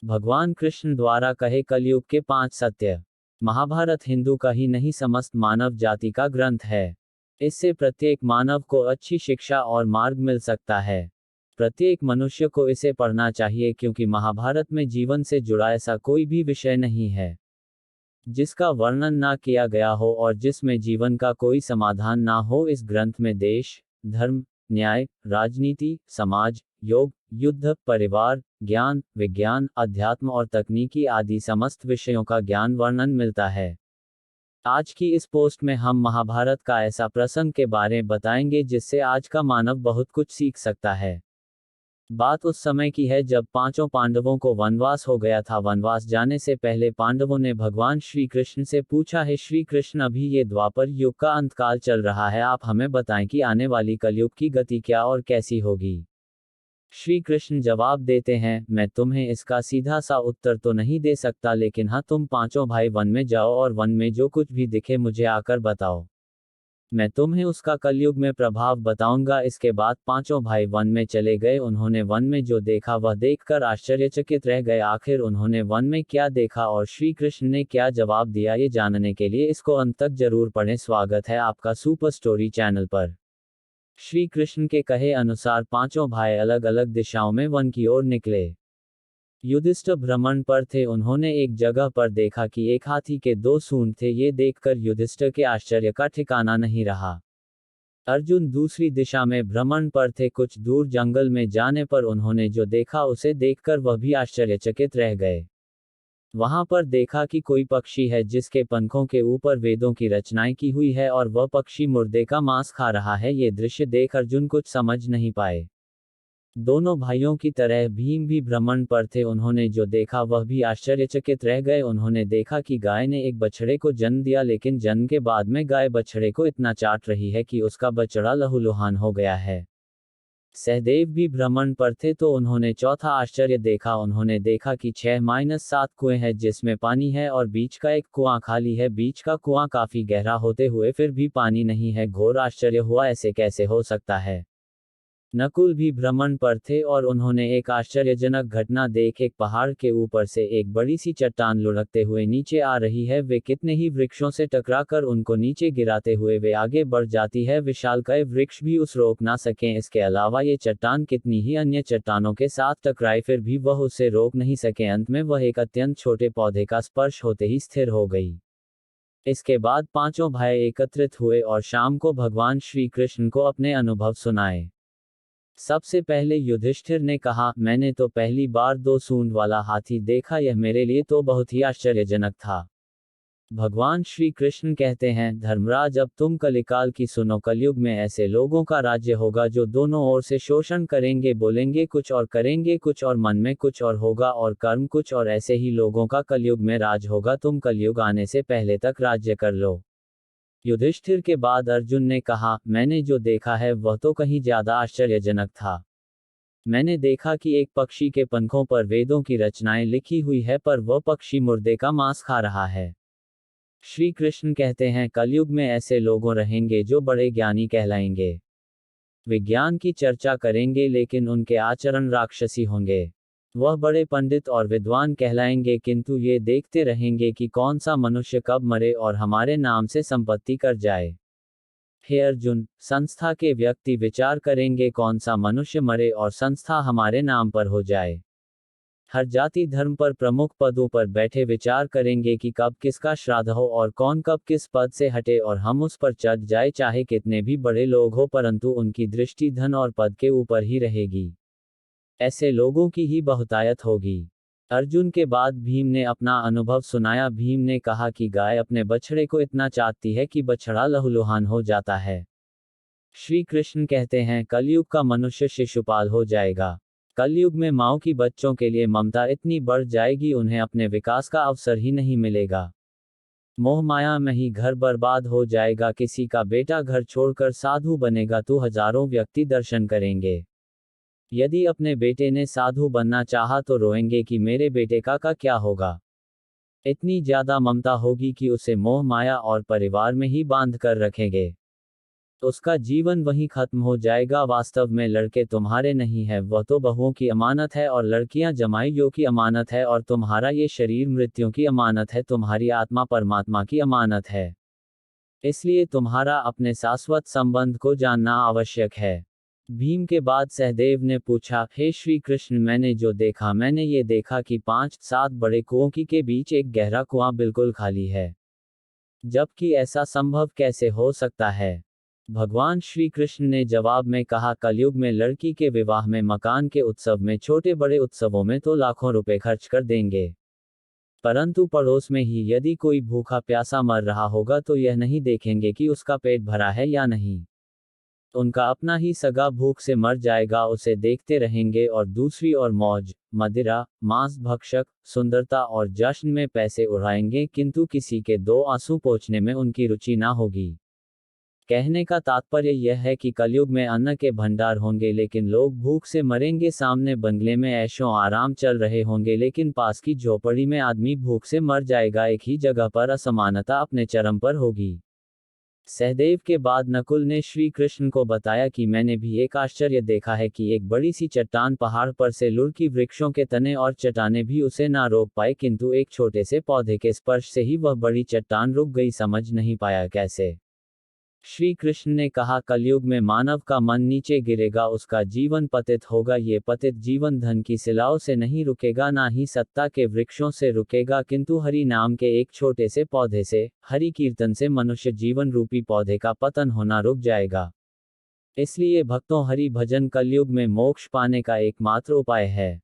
भगवान कृष्ण द्वारा कहे कलयुग के 5 सत्य। महाभारत हिंदू का ही नहीं समस्त मानव जाति का ग्रंथ है। इससे प्रत्येक मानव को अच्छी शिक्षा और मार्ग मिल सकता है। प्रत्येक मनुष्य को इसे पढ़ना चाहिए क्योंकि महाभारत में जीवन से जुड़ा ऐसा कोई भी विषय नहीं है जिसका वर्णन ना किया गया हो और जिसमें जीवन का कोई समाधान ना हो। इस ग्रंथ में देश, धर्म, न्याय, राजनीति, समाज, योग, युद्ध, परिवार, ज्ञान, विज्ञान, अध्यात्म और तकनीकी आदि समस्त विषयों का ज्ञान वर्णन मिलता है। आज की इस पोस्ट में हम महाभारत का ऐसा प्रसंग के बारे में बताएंगे जिससे आज का मानव बहुत कुछ सीख सकता है। बात उस समय की है जब पांचों पांडवों को वनवास हो गया था। वनवास जाने से पहले पांडवों ने भगवान श्री कृष्ण से पूछा है, श्री कृष्ण अभी ये द्वापर युग का अंतकाल चल रहा है, आप हमें बताएं कि आने वाली कलयुग की गति क्या और कैसी होगी। श्री कृष्ण जवाब देते हैं, मैं तुम्हें इसका सीधा सा उत्तर तो नहीं दे सकता, लेकिन हाँ, तुम पांचों भाई वन में जाओ और वन में जो कुछ भी दिखे मुझे आकर बताओ, मैं तुम्हें उसका कलयुग में प्रभाव बताऊंगा। इसके बाद पांचों भाई वन में चले गए। उन्होंने वन में जो देखा वह देखकर आश्चर्यचकित रह गए। आखिर उन्होंने वन में क्या देखा और श्री कृष्ण ने क्या जवाब दिया, ये जानने के लिए इसको अंत तक जरूर पढ़ें। स्वागत है आपका सुपर स्टोरी चैनल पर। श्री कृष्ण के कहे अनुसार पांचों भाई अलग अलग दिशाओं में वन की ओर निकले। युधिष्ठिर भ्रमण पर थे। उन्होंने एक जगह पर देखा कि एक हाथी के 2 सूंड थे। ये देखकर युधिष्ठिर के आश्चर्य का ठिकाना नहीं रहा। अर्जुन दूसरी दिशा में भ्रमण पर थे। कुछ दूर जंगल में जाने पर उन्होंने जो देखा उसे देखकर वह भी आश्चर्यचकित रह गए। वहां पर देखा कि कोई पक्षी है जिसके पंखों के ऊपर वेदों की रचनाएं की हुई है और वह पक्षी मुर्दे का मांस खा रहा है। ये दृश्य देख अर्जुन कुछ समझ नहीं पाए। दोनों भाइयों की तरह भीम भी भ्रमण पर थे। उन्होंने जो देखा वह भी आश्चर्यचकित रह गए। उन्होंने देखा कि गाय ने एक बछड़े को जन्म दिया, लेकिन जन्म के बाद में गाय बछड़े को इतना चाट रही है कि उसका बछड़ा लहूलुहान हो गया है। सहदेव भी भ्रमण पर थे तो उन्होंने चौथा आश्चर्य देखा। उन्होंने देखा कि 6-7 कुएं हैं जिसमें पानी है और बीच का एक कुआं खाली है। बीच का कुआं काफी गहरा होते हुए फिर भी पानी नहीं है। घोर आश्चर्य हुआ, ऐसे कैसे हो सकता है। नकुल भी भ्रमण पर थे और उन्होंने एक आश्चर्यजनक घटना देख। एक पहाड़ के ऊपर से एक बड़ी सी चट्टान लुढ़कते हुए नीचे आ रही है। वे कितने ही वृक्षों से टकराकर उनको नीचे गिराते हुए वे आगे बढ़ जाती है। विशालकाय वृक्ष भी उस रोक ना सकें। इसके अलावा ये चट्टान कितनी ही अन्य चट्टानों के साथ टकराए फिर भी वह उसे रोक नहीं सके। अंत में वह एक अत्यंत छोटे पौधे का स्पर्श होते ही स्थिर हो गई। इसके बाद पांचों भाई एकत्रित हुए और शाम को भगवान श्री कृष्ण को अपने अनुभव सुनाए। सबसे पहले युधिष्ठिर ने कहा, मैंने तो पहली बार 2 सूंड वाला हाथी देखा, यह मेरे लिए तो बहुत ही आश्चर्यजनक था। भगवान श्री कृष्ण कहते हैं, धर्मराज अब तुम कलिकाल की सुनो। कलयुग में ऐसे लोगों का राज्य होगा जो दोनों ओर से शोषण करेंगे, बोलेंगे कुछ और करेंगे कुछ और, मन में कुछ और होगा और कर्म कुछ और। ऐसे ही लोगों का कलयुग में राज होगा। तुम कलयुग आने से पहले तक राज्य कर लो। युधिष्ठिर के बाद अर्जुन ने कहा, मैंने जो देखा है वह तो कहीं ज्यादा आश्चर्यजनक था। मैंने देखा कि एक पक्षी के पंखों पर वेदों की रचनाएं लिखी हुई है, पर वह पक्षी मुर्दे का मांस खा रहा है। श्री कृष्ण कहते हैं, कलयुग में ऐसे लोगों रहेंगे जो बड़े ज्ञानी कहलाएंगे, विज्ञान की चर्चा करेंगे, लेकिन उनके आचरण राक्षसी होंगे। वह बड़े पंडित और विद्वान कहलाएंगे, किंतु ये देखते रहेंगे कि कौन सा मनुष्य कब मरे और हमारे नाम से संपत्ति कर जाए। हे अर्जुन, संस्था के व्यक्ति विचार करेंगे कौन सा मनुष्य मरे और संस्था हमारे नाम पर हो जाए। हर जाति धर्म पर प्रमुख पदों पर बैठे विचार करेंगे कि कब किसका श्राद्ध हो और कौन कब किस पद से हटे और हम उस पर चढ़ जाए। चाहे कितने भी बड़े लोग हो, परंतु उनकी दृष्टि धन और पद के ऊपर ही रहेगी। ऐसे लोगों की ही बहुतायत होगी। अर्जुन के बाद भीम ने अपना अनुभव सुनाया। भीम ने कहा कि गाय अपने बछड़े को इतना चाटती है कि बछड़ा लहूलुहान हो जाता है। श्री कृष्ण कहते हैं, कलयुग का मनुष्य शिशुपाल हो जाएगा। कलयुग में माओ की बच्चों के लिए ममता इतनी बढ़ जाएगी उन्हें अपने विकास का अवसर ही नहीं मिलेगा। मोह माया में ही घर बर्बाद हो जाएगा। किसी का बेटा घर छोड़कर साधु बनेगा तो हजारों व्यक्ति दर्शन करेंगे। यदि अपने बेटे ने साधु बनना चाहा तो रोएंगे कि मेरे बेटे का क्या होगा। इतनी ज्यादा ममता होगी कि उसे मोह माया और परिवार में ही बांध कर रखेंगे। उसका जीवन वहीं खत्म हो जाएगा। वास्तव में लड़के तुम्हारे नहीं है, वह तो बहुओं की अमानत है, और लड़कियां जमाइयों की अमानत है, और तुम्हारा ये शरीर मृत्युओं की अमानत है, तुम्हारी आत्मा परमात्मा की अमानत है। इसलिए तुम्हारा अपने शाश्वत संबंध को जानना आवश्यक है। भीम के बाद सहदेव ने पूछा, हे श्री कृष्ण, मैंने जो देखा, मैंने ये देखा कि 5-7 बड़े कुओं के बीच एक गहरा कुआं बिल्कुल खाली है। जबकि ऐसा संभव कैसे हो सकता है? भगवान श्री कृष्ण ने जवाब में कहा, कलयुग में लड़की के विवाह में, मकान के उत्सव में, छोटे बड़े उत्सवों में तो लाखों रुपए खर्च कर देंगे, परंतु पड़ोस में ही यदि कोई भूखा प्यासा मर रहा होगा तो यह नहीं देखेंगे कि उसका पेट भरा है या नहीं। उनका अपना ही सगा भूख से मर जाएगा, उसे देखते रहेंगे, और दूसरी ओर मौज, मदिरा, मांस भक्षक, सुंदरता और जश्न में पैसे उड़ाएंगे, किंतु किसी के 2 आंसू पोंछने में उनकी रुचि ना होगी। कहने का तात्पर्य यह है कि कलयुग में अन्न के भंडार होंगे लेकिन लोग भूख से मरेंगे, सामने बंगले में ऐशो आराम चल रहे होंगे लेकिन पास की झोपड़ी में आदमी भूख से मर जाएगा। एक ही जगह पर असमानता अपने चरम पर होगी। सहदेव के बाद नकुल ने श्री कृष्ण को बताया कि मैंने भी एक आश्चर्य देखा है कि एक बड़ी सी चट्टान पहाड़ पर से लुढ़की, वृक्षों के तने और चट्टाने भी उसे ना रोक पाए, किंतु एक छोटे से पौधे के स्पर्श से ही वह बड़ी चट्टान रुक गई। समझ नहीं पाया कैसे? श्री कृष्ण ने कहा, कलयुग में मानव का मन नीचे गिरेगा, उसका जीवन पतित होगा। ये पतित जीवन धन की सिलाओं से नहीं रुकेगा, ना ही सत्ता के वृक्षों से रुकेगा, किंतु हरि नाम के एक छोटे से पौधे से, हरि कीर्तन से मनुष्य जीवन रूपी पौधे का पतन होना रुक जाएगा। इसलिए भक्तों, हरि भजन कलयुग में मोक्ष पाने का एकमात्र उपाय है।